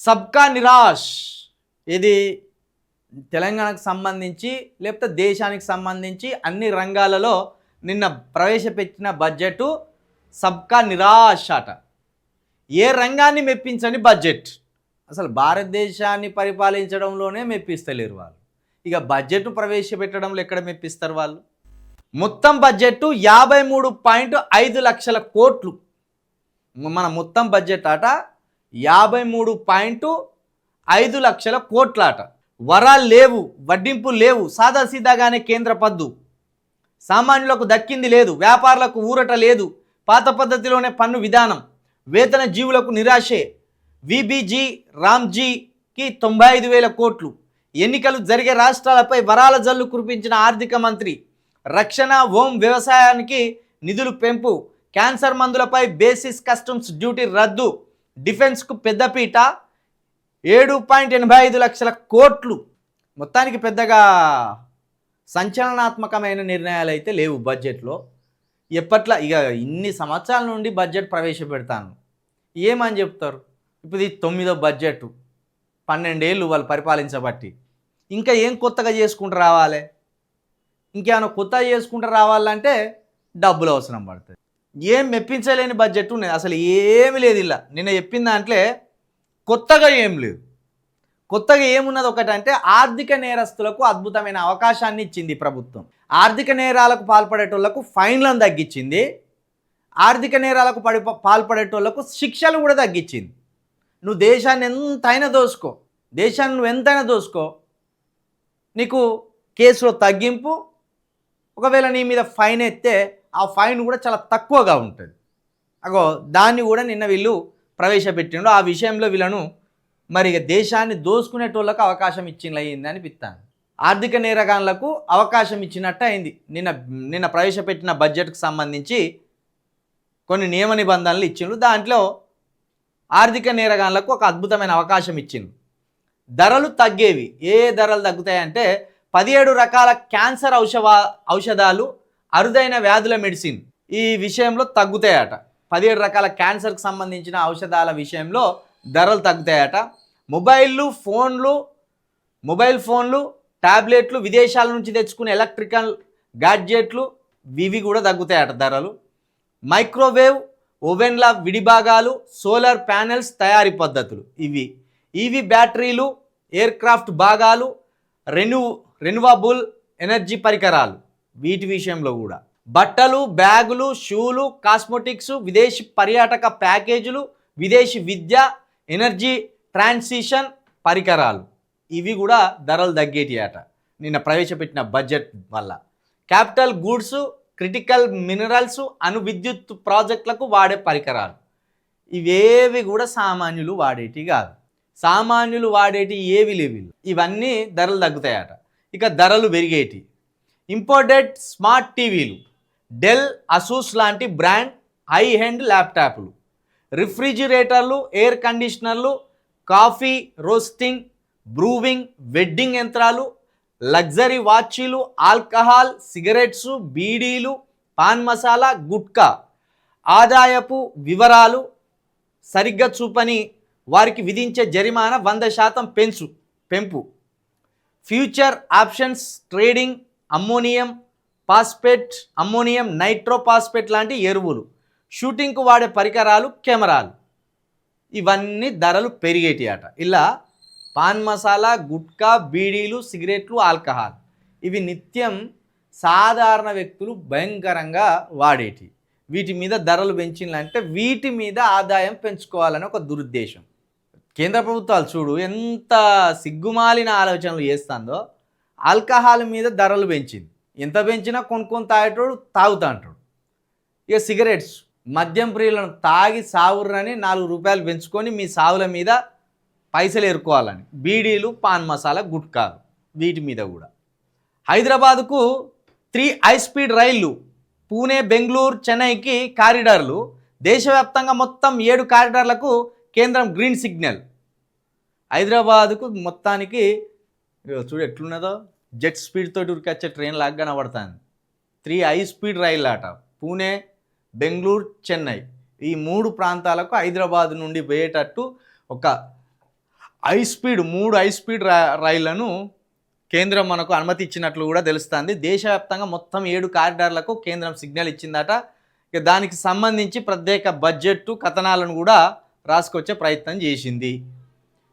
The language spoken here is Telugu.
సబ్కా నిరాష్ ఇది తెలంగాణకు సంబంధించి లేకపోతే దేశానికి సంబంధించి అన్ని రంగాలలో నిన్న ప్రవేశపెట్టిన బడ్జెట్ సబ్కా నిరాష్ అట. ఏ రంగాన్ని మెప్పించని బడ్జెట్. అసలు భారతదేశాన్ని పరిపాలించడంలోనే మెప్పిస్తలేరు వాళ్ళు, ఇక బడ్జెట్ను ప్రవేశపెట్టడంలో ఎక్కడ మెప్పిస్తారు వాళ్ళు. మొత్తం బడ్జెట్ 53.5 లక్షల కోట్లు. మన మొత్తం బడ్జెట్ అట 53.5 లక్షల కోట్ల అట. వరాలు లేవు, వడ్డింపులు లేవు, సాదాసీదాగానే కేంద్ర పద్దు. సామాన్యులకు దక్కింది లేదు, వ్యాపారులకు ఊరట లేదు, పాత పద్ధతిలోనే పన్ను విధానం, వేతన జీవులకు నిరాశే. విబిజీ రామ్జీకి 95,000 కోట్లు. ఎన్నికలు జరిగే రాష్ట్రాలపై వరాల జల్లు కురిపించిన ఆర్థిక మంత్రి. రక్షణ, హోం, వ్యవసాయానికి నిధులు పెంపు, క్యాన్సర్ మందులపై బేసిస్ కస్టమ్స్ డ్యూటీ రద్దు, డిఫెన్స్కు పెద్దపీట, 7.85 లక్షల కోట్లు. మొత్తానికి పెద్దగా సంచలనాత్మకమైన నిర్ణయాలు అయితే లేవు బడ్జెట్లో. ఎప్పట్లా ఇక ఇన్ని సంవత్సరాల నుండి బడ్జెట్ ప్రవేశపెడతాను ఏమని చెప్తారు. ఇప్పుడు ఇది 9వ బడ్జెట్, 12 ఏళ్ళు వాళ్ళు పరిపాలించబట్టి. ఇంకా ఏం కొత్తగా చేసుకుంటూ రావాలి, ఇంకేమైనా కొత్తగా చేసుకుంటూ రావాలంటే డబ్బులు అవసరం పడుతుంది. ఏం మెప్పించలేని బడ్జెట్ ఉన్నది, అసలు ఏమి లేదు. ఇలా నిన్న చెప్పిన దాంట్లో కొత్తగా ఏం లేదు. కొత్తగా ఏమున్నది ఒకటంటే ఆర్థిక నేరస్తులకు అద్భుతమైన అవకాశాన్ని ఇచ్చింది ప్రభుత్వం. ఆర్థిక నేరాలకు పాల్పడేటోళ్లకు ఫైన్లను తగ్గించింది, ఆర్థిక నేరాలకు పాల్పడేటోళ్లకు శిక్షలు కూడా తగ్గించింది. నువ్వు దేశాన్ని ఎంతైనా దోసుకో, దేశాన్ని నువ్వు ఎంతైనా దోసుకో, నీకు కేసులో తగ్గింపు, ఒకవేళ నీ మీద ఫైన్ ఎత్తే ఆ ఫైన్ కూడా చాలా తక్కువగా ఉంటుంది. అగో దాన్ని కూడా నిన్న వీళ్ళు ప్రవేశపెట్టిండు. ఆ విషయంలో వీళ్ళను మరి దేశాన్ని దోసుకునేటోళ్ళకు అవకాశం ఇచ్చింది అనిపిస్తాను. ఆర్థిక నేరగాళ్లకు అవకాశం ఇచ్చినట్టు అయింది. నిన్న ప్రవేశపెట్టిన బడ్జెట్కు సంబంధించి కొన్ని నియమ నిబంధనలు ఇచ్చిండ్రు. దాంట్లో ఆర్థిక నేరగాళ్లకు ఒక అద్భుతమైన అవకాశం ఇచ్చింది. ధరలు తగ్గేవి. ఏ ధరలు తగ్గుతాయంటే 17 రకాల క్యాన్సర్ ఔషధాలు, అరుదైన వ్యాధుల మెడిసిన్ ఈ విషయంలో తగ్గుతాయట. 17 రకాల క్యాన్సర్కి సంబంధించిన ఔషధాల విషయంలో ధరలు తగ్గుతాయట. మొబైల్ ఫోన్లు, ట్యాబ్లెట్లు, విదేశాల నుంచి తెచ్చుకునే ఎలక్ట్రికల్ గ్యాడ్జెట్లు ఇవి కూడా తగ్గుతాయట ధరలు. మైక్రోవేవ్ ఓవెన్ల విడిభాగాలు, సోలార్ ప్యానెల్స్ తయారీ పద్ధతులు, ఈవీ బ్యాటరీలు, ఎయిర్క్రాఫ్ట్ భాగాలు, రెన్యూవబుల్ ఎనర్జీ పరికరాలు వీటి విషయంలో కూడా, బట్టలు, బ్యాగులు, షూలు, కాస్మెటిక్స్, విదేశీ పర్యాటక ప్యాకేజీలు, విదేశీ విద్య, ఎనర్జీ ట్రాన్సిషన్ పరికరాలు ఇవి కూడా ధరలు తగ్గేటియట నిన్న ప్రవేశపెట్టిన బడ్జెట్ వల్ల. క్యాపిటల్ గూడ్స్, క్రిటికల్ మినరల్స్, అణు విద్యుత్ ప్రాజెక్టులకు వాడే పరికరాలు ఇవేవి కూడా సామాన్యులు వాడేటి కాదు. సామాన్యులు వాడేటి ఏవి లేవు. ఇవన్నీ ధరలు తగ్గుతాయట. ఇక ధరలు పెరిగేటి ఇంపోర్టెడ్ స్మార్ట్ టీవీలు, డెల్, అసూస్ లాంటి బ్రాండ్ హై ఎండ్ ల్యాప్టాప్లు, రిఫ్రిజిరేటర్లు, ఎయిర్ కండిషనర్లు, కాఫీ రోస్టింగ్, బ్రూవింగ్, వెడ్డింగ్ యంత్రాలు, లగ్జరీ వాచీలు, ఆల్కహాల్, సిగరెట్స్, బీడీలు, పాన్ మసాలా, గుట్కా, ఆదాయపు వివరాలు సరిగ్గా చూపని వారికి విధించే జరిమానా 100% పెంపు, future options trading, ammonium phosphate, ammonium nitrophosphate లాంటి ఎరువులు, షూటింగ్కు వాడే పరికరాలు, కెమెరాలు ఇవన్నీ ధరలు పెరిగేటి అట. ఇలా పాన్ మసాలా, గుట్కా, బీడీలు, సిగరెట్లు, ఆల్కహాల్ ఇవి నిత్యం సాధారణ వ్యక్తులు భయంకరంగా వాడేటి. వీటి మీద ధరలు పెంచిందంటే వీటి మీద ఆదాయం పెంచుకోవాలని ఒక దురుద్దేశం. కేంద్ర ప్రభుత్వాలు చూడు ఎంత సిగ్గుమాలిన ఆలోచనలు చేస్తుందో. ఆల్కహాల్ మీద ధరలు పెంచింది, ఎంత పెంచినా కొనుక్కొని తాగేటోడు తాగుతా అంటాడు. ఇక సిగరెట్స్, మద్యం ప్రియులను తాగి సావురని 4 రూపాయలు పెంచుకొని మీ సావుల మీద పైసలు ఎరుకోవాలని. బీడీలు, పాన్ మసాలా, గుట్కాలు వీటి మీద కూడా. హైదరాబాదుకు 3 హై స్పీడ్ రైళ్లు, పూణే, బెంగళూరు, చెన్నైకి కారిడార్లు, దేశవ్యాప్తంగా మొత్తం 7 కారిడార్లకు కేంద్రం గ్రీన్ సిగ్నల్. హైదరాబాదుకు మొత్తానికి చూడు ఎట్లున్నదో, జెట్ స్పీడ్ తోటి ఉరికొచ్చే ట్రైన్ లాగా కనబడుతుంది. 3 హై స్పీడ్ రైళ్ళు అట. పూణే, బెంగళూరు, చెన్నై ఈ 3 ప్రాంతాలకు హైదరాబాద్ నుండి పోయేటట్టు ఒక మూడు హై స్పీడ్ రైళ్లను కేంద్రం మనకు అనుమతి ఇచ్చినట్లు కూడా తెలుస్తుంది. దేశవ్యాప్తంగా మొత్తం 7 కారిడార్లకు కేంద్రం సిగ్నల్ ఇచ్చిందట. దానికి సంబంధించి ప్రత్యేక బడ్జెట్ కథనాలను కూడా రాసుకొచ్చే ప్రయత్నం చేసింది.